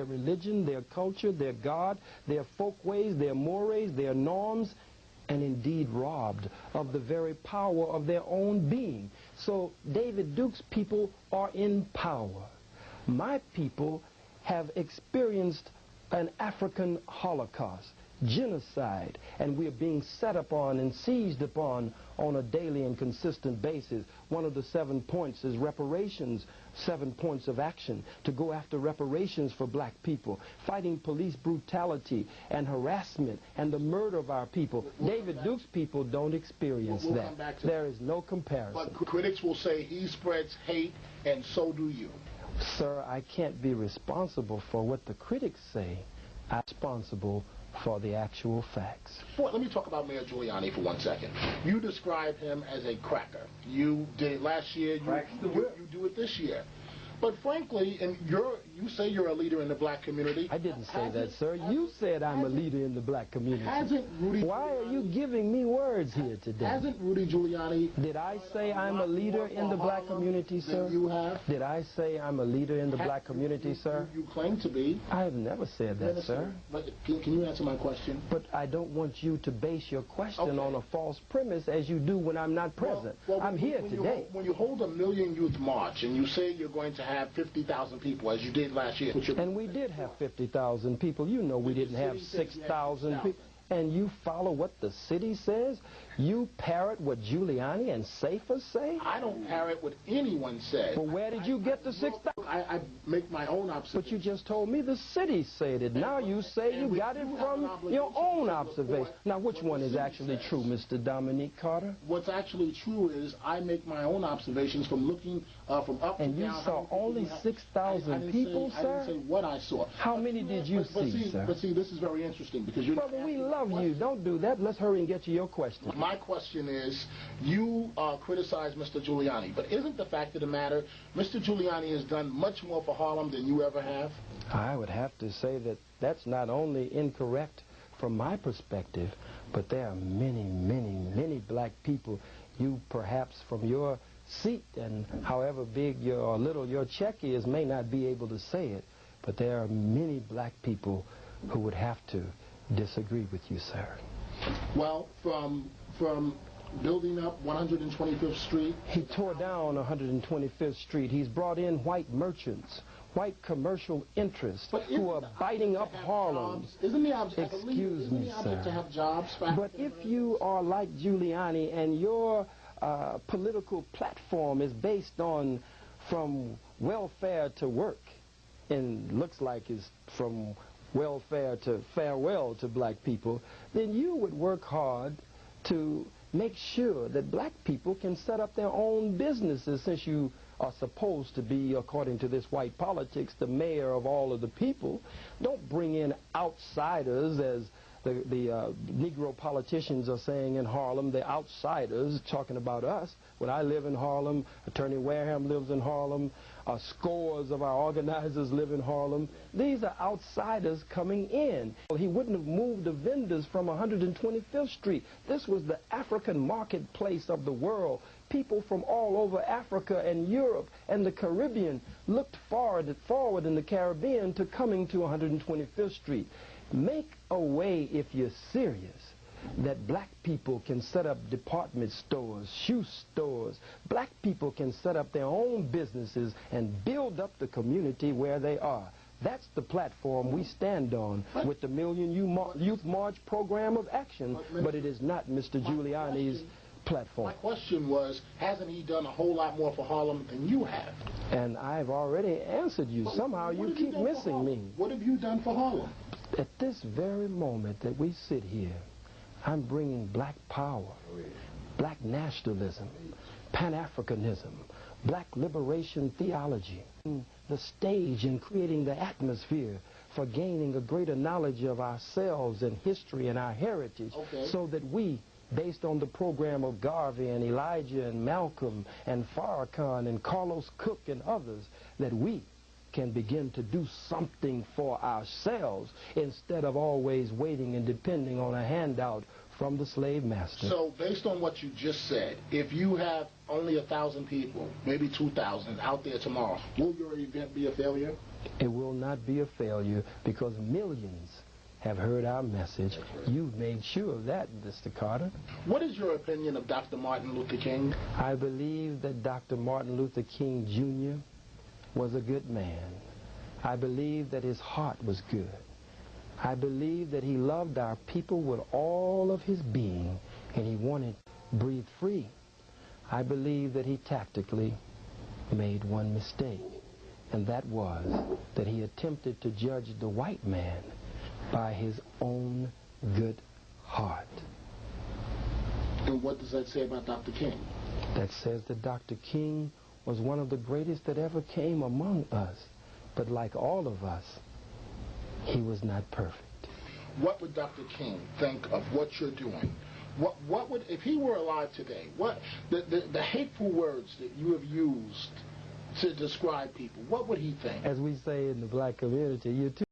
their religion, their culture, their God, their folkways, their mores, their norms, and indeed robbed of the very power of their own being. So David Duke's people are in power. My people have experienced an African Holocaust, genocide, and we are being set upon and seized upon on a daily and consistent basis. One of the 7 points is reparations, 7 points of action to go after reparations for black people, fighting police brutality and harassment and the murder of our people. David Duke's people don't experience that. There is no comparison. But critics will say he spreads hate, and so do you. Sir, I can't be responsible for what the critics say. I'm responsible for the actual facts. Let me talk about Mayor Giuliani for 1 second. You describe him as a cracker. You did it last year, you do it this year. But frankly, and you say you're a leader in the black community. I didn't say that, sir. You said I'm a leader in the black community. Why are you giving me words here today? Hasn't Rudy Giuliani... Did I say I'm a leader in the black community, sir? You have? Did I say I'm a leader in the black community, sir? You claim to be. I have never said that, sir. But can you answer my question? But I don't want you to base your question on a false premise as you do when I'm not present. I'm here today. When you hold a Million Youth March and you say you're going to have 50,000 people, as you did last year. And we did have 50,000 people. You know we didn't have 6,000 people. And you follow what the city says? You parrot what Giuliani and Safer say? I don't parrot what anyone says. Well, where did you get the 6,000? I make my own observation. But you just told me the city said it. Now you say you got it from your own observation. Now, which one is actually true, Mr. Dominic Carter? What's actually true is I make my own observations from looking from up to down. And you saw only 6,000 people, sir? I didn't say what I saw. How many did you see, sir? But see, this is very interesting because you're... Brother, we love you. Don't do that. Let's hurry and get to your question. My question is, you criticize Mr. Giuliani, but isn't the fact of the matter, Mr. Giuliani has done much more for Harlem than you ever have? I would have to say that that's not only incorrect from my perspective, but there are many, many, many black people. You perhaps from your seat and however big or little your check is may not be able to say it, but there are many black people who would have to disagree with you, sir. Well, from building up 125th Street... He tore down 125th Street. He's brought in white merchants, white commercial interests who are biting up Harlem. Excuse me, sir. To have jobs but if you are like Giuliani and your political platform is based on from welfare to work, and looks like it's from welfare to farewell to black people, then you would work hard to make sure that black people can set up their own businesses, since you are supposed to be, according to this white politics, the mayor of all of the people. Don't bring in outsiders, as the Negro politicians are saying in Harlem, the outsiders, talking about us. When I live in Harlem, Attorney Wareham lives in Harlem, scores of our organizers live in Harlem. These are outsiders coming in. He wouldn't have moved the vendors from 125th Street. This was the African marketplace of the world. People from all over Africa and Europe and the Caribbean looked forward in the Caribbean to coming to 125th Street. Make a way, if you're serious, that black people can set up department stores, shoe stores. Black people can set up their own businesses and build up the community where they are. That's the platform we stand on with the Million Youth March program of action, but it is not Mr. Giuliani's platform. My question was, hasn't he done a whole lot more for Harlem than you have? And I've already answered you. Somehow you keep missing me. What have you done for Harlem? At this very moment that we sit here, I'm bringing black power, black nationalism, Pan-Africanism, black liberation theology, the stage and creating the atmosphere for gaining a greater knowledge of ourselves and history and our heritage, so that we, based on the program of Garvey and Elijah and Malcolm and Farrakhan and Carlos Cook and others, that we can begin to do something for ourselves instead of always waiting and depending on a handout from the slave master. So based on what you just said, if you have only 1,000 people, maybe 2,000 out there tomorrow, will your event be a failure? It will not be a failure because millions have heard our message. You've made sure of that, Mr. Carter. What is your opinion of Dr. Martin Luther King? I believe that Dr. Martin Luther King Jr. was a good man. I believe that his heart was good. I believe that he loved our people with all of his being, and he wanted to breathe free. I believe that he tactically made one mistake, and that was that he attempted to judge the white man by his own good heart. And what does that say about Dr. King? That says that Dr. King was one of the greatest that ever came among us. But like all of us, he was not perfect. What would Dr. King think of what you're doing? What would, if he were alive today, what the hateful words that you have used to describe people, what would he think? As we say in the black community, you're too